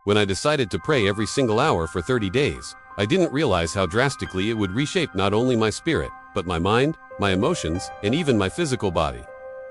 When I decided to pray every single hour for 30 days, I didn't realize how drastically it would reshape not only my spirit, but my mind, my emotions, and even my physical body.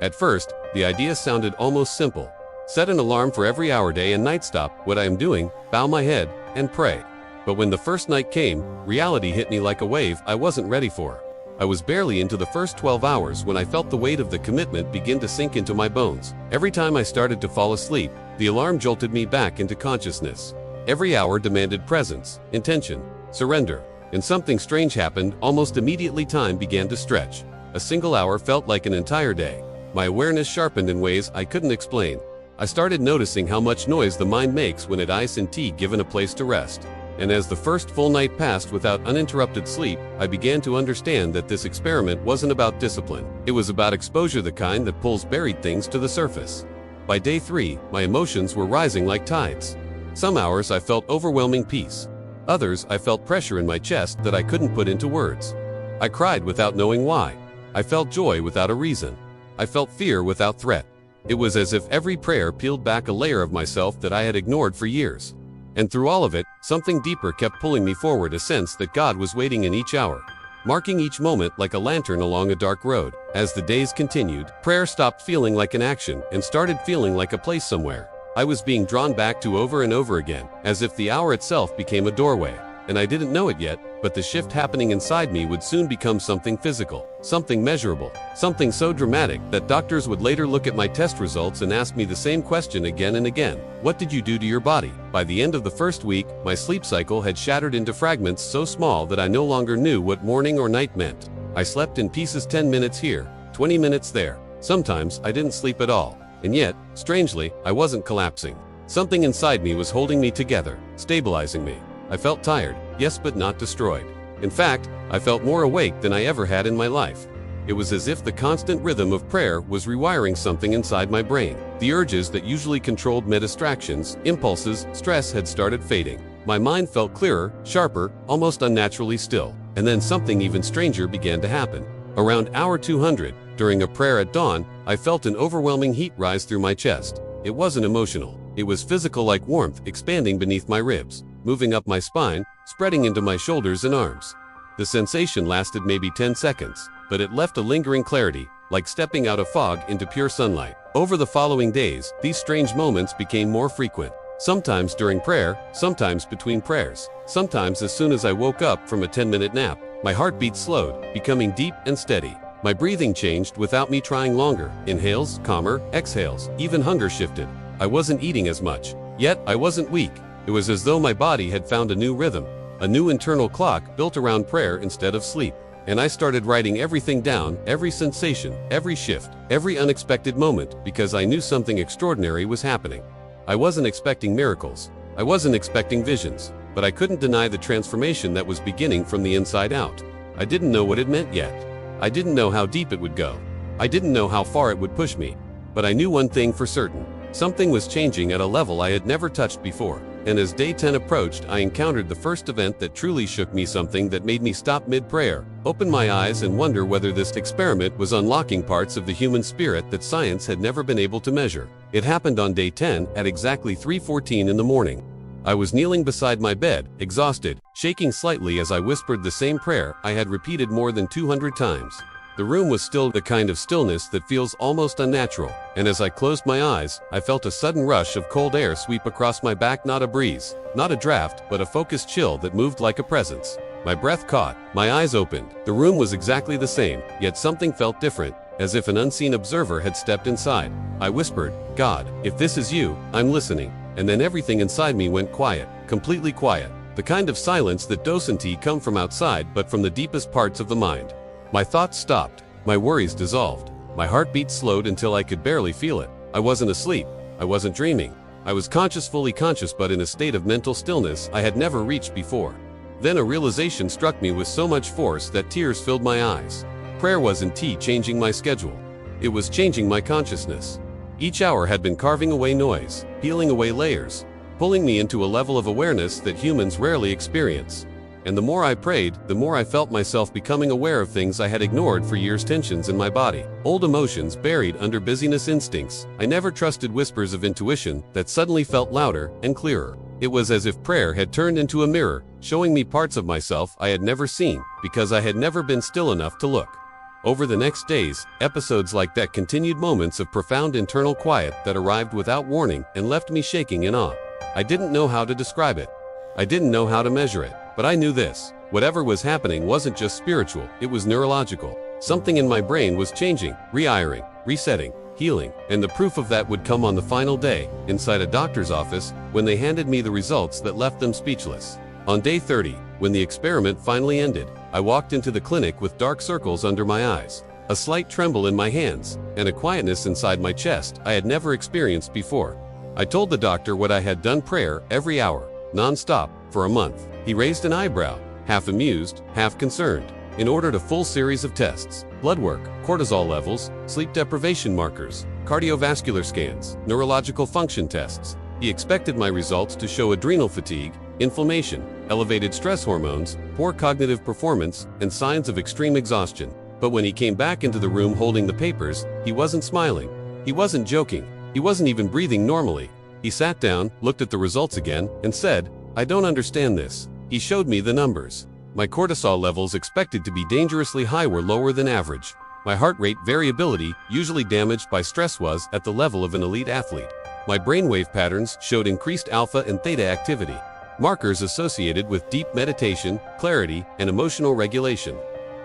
At first, the idea sounded almost simple. Set an alarm for every hour, day and night, stop what I am doing, bow my head, and pray. But when the first night came, reality hit me like a wave I wasn't ready for. I was barely into the first 12 hours when I felt the weight of the commitment begin to sink into my bones. Every time I started to fall asleep, the alarm jolted me back into consciousness. Every hour demanded presence, intention, surrender, and something strange happened almost immediately. Time began to stretch. A single hour felt like an entire day. My awareness sharpened in ways I couldn't explain. I started noticing how much noise the mind makes when ice and tea given a place to rest. And as the first full night passed without uninterrupted sleep, I began to understand that this experiment wasn't about discipline. It was about exposure, the kind that pulls buried things to the surface. By day 3, my emotions were rising like tides. Some hours I felt overwhelming peace. Others I felt pressure in my chest that I couldn't put into words. I cried without knowing why. I felt joy without a reason. I felt fear without threat. It was as if every prayer peeled back a layer of myself that I had ignored for years. And through all of it, something deeper kept pulling me forward, a sense that God was waiting in each hour, marking each moment like a lantern along a dark road. As the days continued, prayer stopped feeling like an action and started feeling like a place somewhere I was being drawn back to over and over again, as if the hour itself became a doorway. And I didn't know it yet, but the shift happening inside me would soon become something physical, something measurable, something so dramatic that doctors would later look at my test results and ask me the same question again and again. What did you do to your body? By the end of the first week, my sleep cycle had shattered into fragments so small that I no longer knew what morning or night meant. I slept in pieces, 10 minutes here, 20 minutes there. Sometimes I didn't sleep at all. And yet, strangely, I wasn't collapsing. Something inside me was holding me together, stabilizing me. I felt tired, yes, but not destroyed. In fact, I felt more awake than I ever had in my life. It was as if the constant rhythm of prayer was rewiring something inside my brain. The urges that usually controlled my distractions, impulses, stress had started fading. My mind felt clearer, sharper, almost unnaturally still. And then something even stranger began to happen. Around hour 200, during a prayer at dawn, I felt an overwhelming heat rise through my chest. It wasn't emotional. It was physical, like warmth expanding beneath my ribs, moving up my spine, spreading into my shoulders and arms. The sensation lasted maybe 10 seconds, but it left a lingering clarity, like stepping out of fog into pure sunlight. Over the following days, these strange moments became more frequent. Sometimes during prayer, sometimes between prayers, sometimes as soon as I woke up from a 10-minute nap. My heartbeat slowed, becoming deep and steady. My breathing changed without me trying longer. Inhales, calmer, exhales, even hunger shifted. I wasn't eating as much, yet I wasn't weak. It was as though my body had found a new rhythm, a new internal clock built around prayer instead of sleep. And I started writing everything down, every sensation, every shift, every unexpected moment, because I knew something extraordinary was happening. I wasn't expecting miracles. I wasn't expecting visions, but I couldn't deny the transformation that was beginning from the inside out. I didn't know what it meant yet. I didn't know how deep it would go. I didn't know how far it would push me. But I knew one thing for certain. Something was changing at a level I had never touched before. And as day 10 approached, I encountered the first event that truly shook me, something that made me stop mid-prayer, open my eyes and wonder whether this experiment was unlocking parts of the human spirit that science had never been able to measure. It happened on day 10 at exactly 3:14 in the morning. I was kneeling beside my bed, exhausted, shaking slightly as I whispered the same prayer I had repeated more than 200 times. The room was still, the kind of stillness that feels almost unnatural, and as I closed my eyes, I felt a sudden rush of cold air sweep across my back, not a breeze, not a draft, but a focused chill that moved like a presence. My breath caught, my eyes opened. The room was exactly the same, yet something felt different, as if an unseen observer had stepped inside. I whispered, "God, if this is you, I'm listening." And then everything inside me went quiet, completely quiet. The kind of silence that doesn't come from outside but from the deepest parts of the mind. My thoughts stopped, my worries dissolved, my heartbeat slowed until I could barely feel it. I wasn't asleep, I wasn't dreaming. I was conscious, fully conscious, but in a state of mental stillness I had never reached before. Then a realization struck me with so much force that tears filled my eyes. Prayer wasn't changing my schedule. It was changing my consciousness. Each hour had been carving away noise, peeling away layers, pulling me into a level of awareness that humans rarely experience. And the more I prayed, the more I felt myself becoming aware of things I had ignored for years, tensions in my body, old emotions buried under busyness, instincts I never trusted, whispers of intuition that suddenly felt louder and clearer. It was as if prayer had turned into a mirror, showing me parts of myself I had never seen, because I had never been still enough to look. Over the next days, episodes like that continued, moments of profound internal quiet that arrived without warning and left me shaking in awe. I didn't know how to describe it. I didn't know how to measure it, but I knew this: whatever was happening wasn't just spiritual, it was neurological. Something in my brain was changing, rewiring, resetting, healing, and the proof of that would come on the final day, inside a doctor's office, when they handed me the results that left them speechless. On day 30, when the experiment finally ended, I walked into the clinic with dark circles under my eyes, a slight tremble in my hands, and a quietness inside my chest I had never experienced before. I told the doctor what I had done: prayer every hour, non-stop, for a month. He raised an eyebrow, half amused, half concerned. In ordered a full series of tests: blood work, cortisol levels, sleep deprivation markers, cardiovascular scans, neurological function tests. He expected my results to show adrenal fatigue, inflammation, elevated stress hormones, poor cognitive performance, and signs of extreme exhaustion. But when he came back into the room holding the papers, he wasn't smiling. He wasn't joking. He wasn't even breathing normally. He sat down, looked at the results again, and said, "I don't understand this." He showed me the numbers. My cortisol levels, expected to be dangerously high, were lower than average. My heart rate variability, usually damaged by stress, was at the level of an elite athlete. My brainwave patterns showed increased alpha and theta activity, markers associated with deep meditation, clarity, and emotional regulation.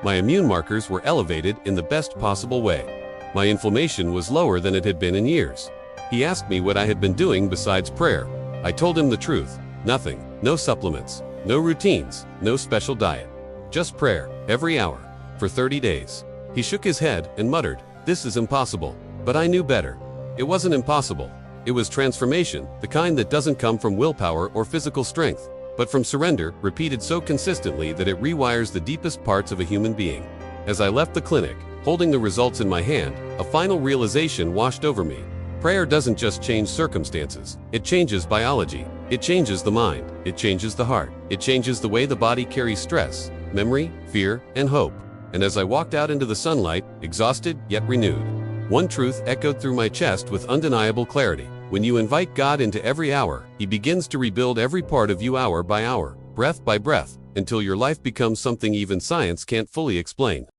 My immune markers were elevated in the best possible way. My inflammation was lower than it had been in years. He asked me what I had been doing besides prayer. I told him the truth: nothing, no supplements, no routines, no special diet. Just prayer, every hour, for 30 days. He shook his head and muttered, "This is impossible." But I knew better. It wasn't impossible. It was transformation, the kind that doesn't come from willpower or physical strength, but from surrender, repeated so consistently that it rewires the deepest parts of a human being. As I left the clinic, holding the results in my hand, a final realization washed over me. Prayer doesn't just change circumstances. It changes biology. It changes the mind. It changes the heart. It changes the way the body carries stress, memory, fear, and hope. And as I walked out into the sunlight, exhausted yet renewed, one truth echoed through my chest with undeniable clarity: when you invite God into every hour, He begins to rebuild every part of you, hour by hour, breath by breath, until your life becomes something even science can't fully explain.